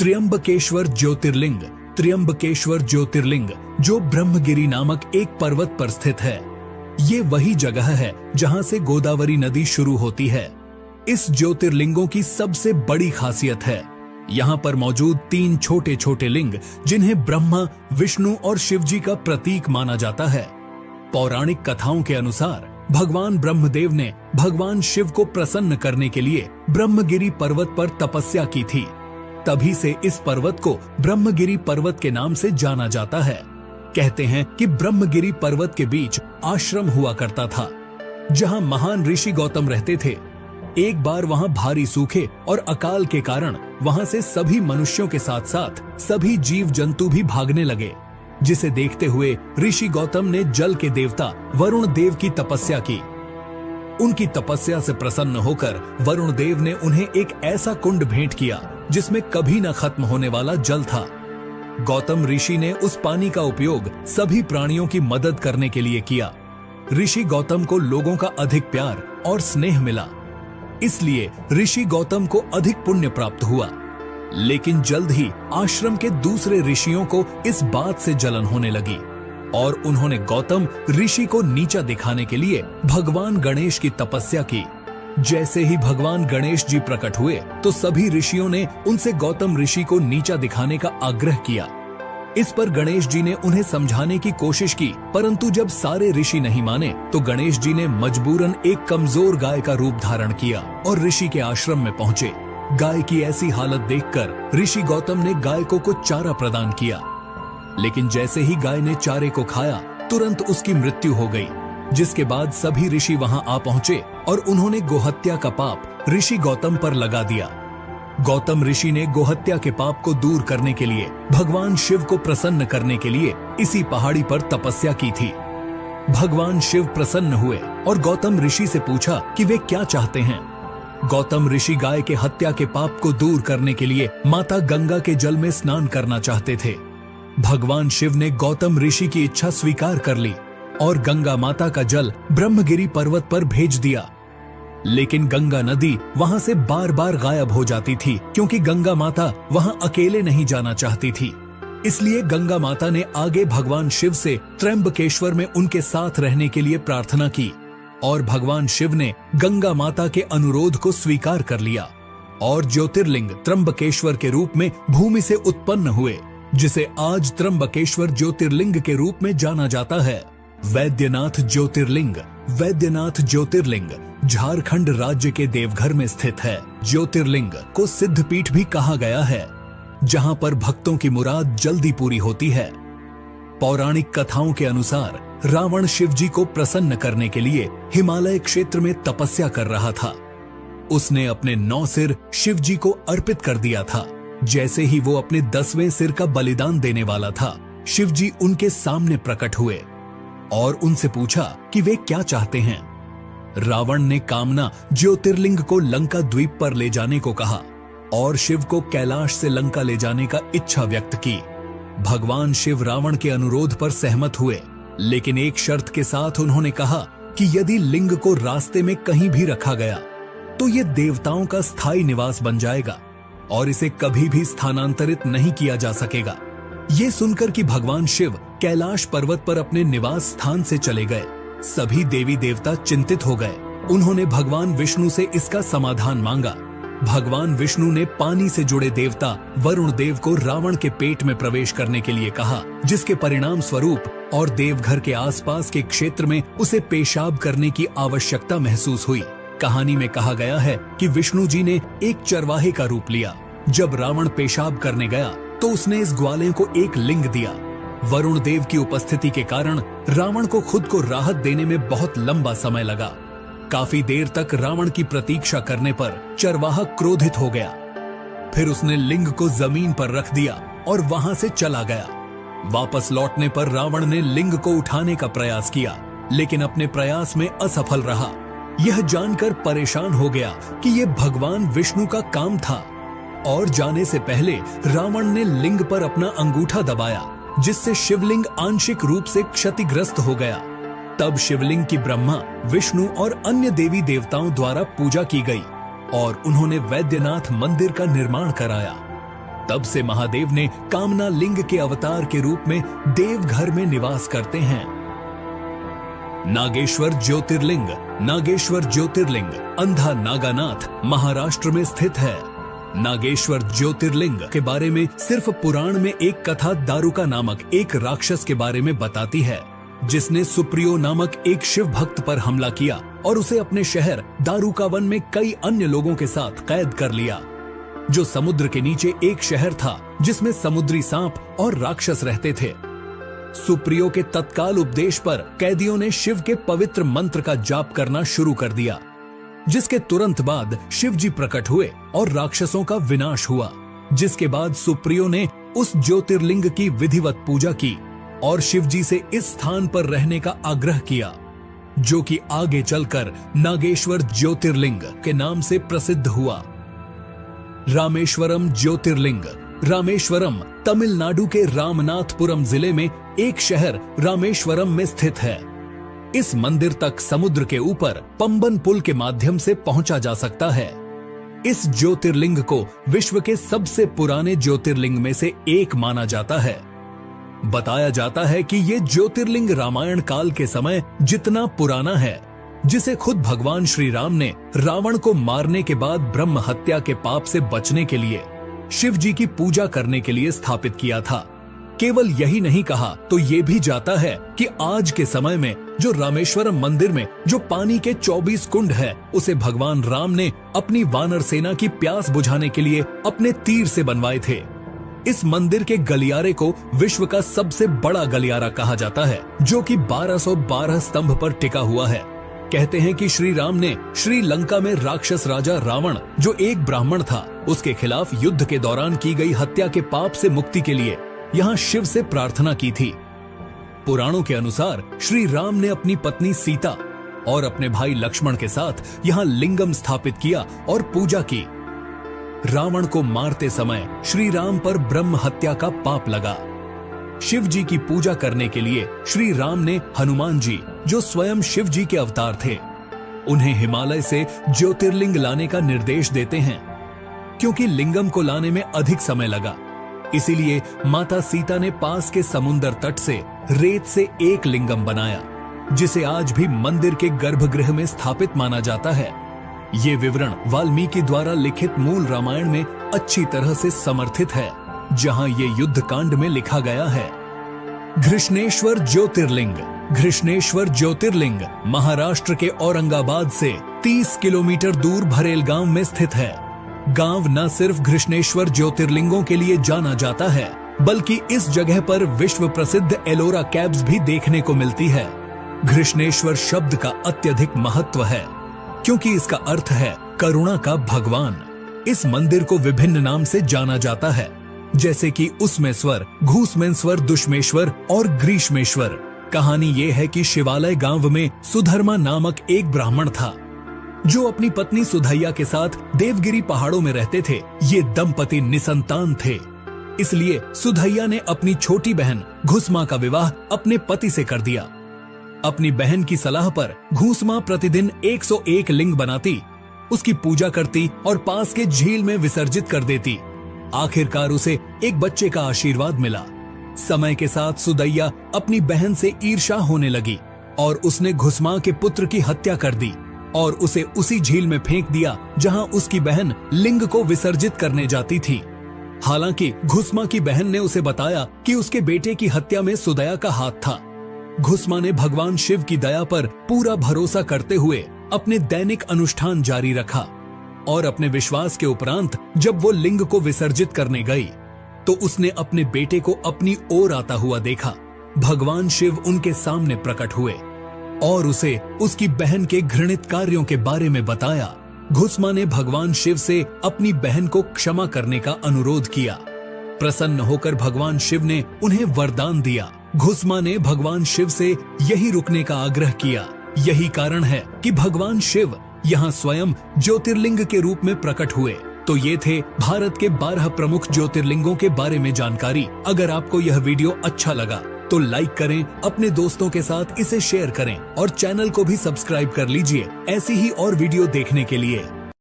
त्र्यंबकेश्वर ज्योतिर्लिंग। त्र्यंबकेश्वर ज्योतिर्लिंग जो ब्रह्मगिरी नामक एक पर्वत पर स्थित है। ये वही जगह है जहां से गोदावरी नदी शुरू होती है। इस ज्योतिर्लिंगों की सबसे बड़ी खासियत है यहाँ पर मौजूद 3 छोटे छोटे लिंग, जिन्हें ब्रह्मा, विष्णु और शिव जी का प्रतीक माना जाता है। पौराणिक कथाओं के अनुसार भगवान ब्रह्मदेव ने भगवान शिव को प्रसन्न करने के लिए ब्रह्मगिरी पर्वत पर तपस्या की थी। तभी से इस पर्वत को ब्रह्मगिरी पर्वत के नाम से जाना जाता है। कहते हैं कि ब्रह्मगिरी पर्वत के बीच आश्रम हुआ करता था, जहां महान ऋषि गौतम रहते थे। एक बार वहां भारी सूखे और अकाल के कारण वहां से सभी मनुष्यों के साथ साथ सभी जीव जंतु भी भागने लगे, जिसे देखते हुए ऋषि गौतम ने जल के देवता वरुण देव की तपस्या की। उनकी तपस्या से प्रसन्न होकर वरुण देव ने उन्हें एक ऐसा कुंड भेंट किया जिसमें कभी न खत्म होने वाला जल था। गौतम ऋषि ने उस पानी का उपयोग सभी प्राणियों की मदद करने के लिए किया। ऋषि गौतम को लोगों का अधिक प्यार और स्नेह मिला, इसलिए ऋषि गौतम को अधिक पुण्य प्राप्त हुआ। लेकिन जल्द ही आश्रम के दूसरे ऋषियों को इस बात से जलन होने लगी और उन्होंने गौतम ऋषि को नीचा दिखाने के लिए भगवान गणेश की तपस्या की। जैसे ही भगवान गणेश जी प्रकट हुए तो सभी ऋषियों ने उनसे गौतम ऋषि को नीचा दिखाने का आग्रह किया। इस पर गणेश जी ने उन्हें समझाने की कोशिश की, परंतु जब सारे ऋषि नहीं माने तो गणेश जी ने मजबूरन एक कमजोर गाय का रूप धारण किया और ऋषि के आश्रम में पहुंचे। गाय की ऐसी हालत देखकर ऋषि गौतम ने गाय को कुछ चारा प्रदान किया, लेकिन जैसे ही गाय ने चारे को खाया तुरंत उसकी मृत्यु हो गई। जिसके बाद सभी ऋषि वहां आ पहुंचे और उन्होंने गोहत्या का पाप ऋषि गौतम पर लगा दिया। गौतम ऋषि ने गोहत्या के पाप को दूर करने के लिए भगवान शिव को प्रसन्न करने के लिए इसी पहाड़ी पर तपस्या की थी। भगवान शिव प्रसन्न हुए और गौतम ऋषि से पूछा कि वे क्या चाहते हैं। गौतम ऋषि गाय के हत्या के पाप को दूर करने के लिए माता गंगा के जल में स्नान करना चाहते थे। भगवान शिव ने गौतम ऋषि की इच्छा स्वीकार कर ली और गंगा माता का जल ब्रह्मगिरी पर्वत पर भेज दिया। लेकिन गंगा नदी वहां से बार बार गायब हो जाती थी, क्योंकि गंगा माता वहां अकेले नहीं जाना चाहती थी। इसलिए गंगा माता ने आगे भगवान शिव से त्र्यंबकेश्वर में उनके साथ रहने के लिए प्रार्थना की और भगवान शिव ने गंगा माता के अनुरोध को स्वीकार कर लिया और ज्योतिर्लिंग त्र्यंबकेश्वर के रूप में भूमि से उत्पन्न हुए, जिसे आज त्र्यंबकेश्वर ज्योतिर्लिंग के रूप में जाना जाता है। वैद्यनाथ ज्योतिर्लिंग। वैद्यनाथ ज्योतिर्लिंग झारखंड राज्य के देवघर में स्थित है। ज्योतिर्लिंग को सिद्धपीठ भी कहा गया है, जहां पर भक्तों की मुराद जल्दी पूरी होती है। पौराणिक कथाओं के अनुसार रावण शिव जी को प्रसन्न करने के लिए हिमालय क्षेत्र में तपस्या कर रहा था। उसने अपने 9 सिर शिव जी को अर्पित कर दिया था। जैसे ही वो अपने 10वें सिर का बलिदान देने वाला था, शिव जी उनके सामने प्रकट हुए और उनसे पूछा कि वे क्या चाहते हैं। रावण ने कामना ज्योतिर्लिंग को लंका द्वीप पर ले जाने को कहा और शिव को कैलाश से लंका ले जाने का इच्छा व्यक्त की। भगवान शिव रावण के अनुरोध पर सहमत हुए, लेकिन एक शर्त के साथ उन्होंने कहा कि यदि लिंग को रास्ते में कहीं भी रखा गया तो ये देवताओं का स्थायी निवास बन जाएगा और इसे कभी भी स्थानांतरित नहीं किया जा सकेगा। ये सुनकर कि भगवान शिव कैलाश पर्वत पर अपने निवास स्थान से चले गए, सभी देवी देवता चिंतित हो गए। उन्होंने भगवान विष्णु से इसका समाधान मांगा। भगवान विष्णु ने पानी से जुड़े देवता वरुण देव को रावण के पेट में प्रवेश करने के लिए कहा, जिसके परिणाम स्वरूप और देवघर के आसपास के क्षेत्र में उसे पेशाब करने की आवश्यकता महसूस हुई। कहानी में कहा गया है कि विष्णु जी ने एक चरवाहे का रूप लिया। जब रावण पेशाब करने गया तो उसने इस ग्वाले को एक लिंग दिया। वरुण देव की उपस्थिति के कारण रावण को खुद को राहत देने में बहुत लंबा समय लगा। काफी देर तक रावण की प्रतीक्षा करने पर चरवाहा क्रोधित हो गया। फिर उसने लिंग को जमीन पर रख दिया और वहां से चला गया। वापस लौटने पर रावण ने लिंग को उठाने का प्रयास किया, लेकिन अपने प्रयास में असफल रहा। यह जानकर परेशान हो गया कि यह भगवान विष्णु का काम था और जाने से पहले रावण ने लिंग पर अपना अंगूठा दबाया, जिससे शिवलिंग आंशिक रूप से क्षतिग्रस्त हो गया। तब शिवलिंग की ब्रह्मा, विष्णु और अन्य देवी देवताओं द्वारा पूजा की गई और उन्होंने वैद्यनाथ मंदिर का निर्माण कराया। तब से महादेव ने कामना लिंग के अवतार के रूप में देवघर में निवास करते हैं। नागेश्वर ज्योतिर्लिंग। नागेश्वर ज्योतिर्लिंग अंधा नागानाथ महाराष्ट्र में स्थित है। नागेश्वर ज्योतिर्लिंग के बारे में सिर्फ पुराण में एक कथा दारुका नामक एक राक्षस के बारे में बताती है, जिसने सुप्रियो नामक एक शिव भक्त पर हमला किया और उसे अपने शहर दारुका वन में कई अन्य लोगों के साथ कैद कर लिया। जो समुद्र के नीचे एक शहर था जिसमें समुद्री सांप और राक्षस रहते थे। सुप्रियो के तत्काल उपदेश पर कैदियों ने शिव के पवित्र मंत्र का जाप करना शुरू कर दिया, जिसके तुरंत बाद शिव जी प्रकट हुए और राक्षसों का विनाश हुआ। जिसके बाद सुप्रियो ने उस ज्योतिर्लिंग की विधिवत पूजा की और शिव जी से इस स्थान पर रहने का आग्रह किया, जो कि आगे चलकर नागेश्वर ज्योतिर्लिंग के नाम से प्रसिद्ध हुआ। रामेश्वरम ज्योतिर्लिंग। रामेश्वरम तमिलनाडु के रामनाथपुरम जिले में एक शहर रामेश्वरम में स्थित है। इस मंदिर तक समुद्र के ऊपर पंबन पुल के माध्यम से पहुंचा जा सकता है। इस ज्योतिर्लिंग को विश्व के सबसे पुराने ज्योतिर्लिंग में से एक माना जाता है। बताया जाता है कि ये ज्योतिर्लिंग रामायण काल के समय जितना पुराना है, जिसे खुद भगवान श्री राम ने रावण को मारने के बाद ब्रह्म हत्या के पाप से बचने के लिए शिव जी की पूजा करने के लिए स्थापित किया था। केवल यही नहीं कहा तो ये भी जाता है कि आज के समय में जो रामेश्वरम मंदिर में जो पानी के 24 कुंड है, उसे भगवान राम ने अपनी वानर सेना की प्यास बुझाने के लिए अपने तीर से बनवाए थे। इस मंदिर के गलियारे को विश्व का सबसे बड़ा गलियारा कहा जाता है, जो कि 1212 स्तंभ पर टिका हुआ है। कहते हैं कि श्री राम ने श्रीलंका में राक्षस राजा रावण, जो एक ब्राह्मण था, उसके खिलाफ युद्ध के दौरान की गई हत्या के पाप से मुक्ति के लिए यहाँ शिव से प्रार्थना की थी। पुराणों के अनुसार श्री राम ने अपनी पत्नी सीता और अपने भाई लक्ष्मण के साथ यहाँ लिंगम स्थापित किया और पूजा की। रावण को मारते समय श्री राम पर ब्रह्म हत्या का पाप लगा। शिव जी की पूजा करने के लिए श्री राम ने हनुमान जी, जो स्वयं शिव जी के अवतार थे, उन्हें हिमालय से ज्योतिर्लिंग लाने का निर्देश देते हैं। क्योंकि लिंगम को लाने में अधिक समय लगा, इसीलिए माता सीता ने पास के समुद्र तट से रेत से एक लिंगम बनाया, जिसे आज भी मंदिर के गर्भगृह में स्थापित माना जाता है। ये विवरण वाल्मीकि द्वारा लिखित मूल रामायण में अच्छी तरह से समर्थित है, जहां ये युद्ध कांड में लिखा गया है। घृष्णेश्वर ज्योतिर्लिंग। घृष्णेश्वर ज्योतिर्लिंग महाराष्ट्र के औरंगाबाद से 30 किलोमीटर दूर भरेल गांव में स्थित है। गांव न सिर्फ घृष्णेश्वर ज्योतिर्लिंगों के लिए जाना जाता है, बल्कि इस जगह पर विश्व प्रसिद्ध एलोरा कैब्स भी देखने को मिलती है। घृष्णेश्वर शब्द का अत्यधिक महत्व है, क्योंकि इसका अर्थ है करुणा का भगवान। इस मंदिर को विभिन्न नाम से जाना जाता है, जैसे कि उसमेश्वर, घूसमेश्वर, दुष्मेश्वर और ग्रीष्मेश्वर। कहानी ये है कि शिवालय गांव में सुधर्मा नामक एक ब्राह्मण था, जो अपनी पत्नी सुधैया के साथ देवगिरी पहाड़ों में रहते थे। ये दंपति निसंतान थे, इसलिए सुधैया ने अपनी छोटी बहन घुसमा का विवाह अपने पति से कर दिया। अपनी बहन की सलाह पर घुसमा प्रतिदिन 101 लिंग बनाती, उसकी पूजा करती और पास के झील में विसर्जित कर देती। आखिरकार उसे एक बच्चे का आशीर्वाद मिला। समय के साथ सुधैया अपनी बहन से ईर्ष्या होने लगी और उसने घुसमा के पुत्र की हत्या कर दी और उसे उसी झील में फेंक दिया जहां उसकी बहन लिंग को विसर्जित करने जाती थी। हालांकि घुसमा की बहन ने उसे बताया कि उसके बेटे की हत्या में सुधैया का हाथ था। घुसमा ने भगवान शिव की दया पर पूरा भरोसा करते हुए अपने दैनिक अनुष्ठान जारी रखा और अपने विश्वास के उपरांत जब वो लिंग को विसर्जित करने गई तो उसने अपने बेटे को अपनी ओर आता हुआ देखा। भगवान शिव उनके सामने प्रकट हुए और उसे उसकी बहन के घृणित कार्यों के बारे में बताया। घुसमा ने भगवान शिव से अपनी बहन को क्षमा करने का अनुरोध किया। प्रसन्न होकर भगवान शिव ने उन्हें वरदान दिया। घुसमा ने भगवान शिव से यही रुकने का आग्रह किया। यही कारण है कि भगवान शिव यहाँ स्वयं ज्योतिर्लिंग के रूप में प्रकट हुए। तो ये थे भारत के 12 प्रमुख ज्योतिर्लिंगों के बारे में जानकारी। अगर आपको यह वीडियो अच्छा लगा तो लाइक करें, अपने दोस्तों के साथ इसे शेयर करें और चैनल को भी सब्सक्राइब कर लीजिए ऐसी ही और वीडियो देखने के लिए।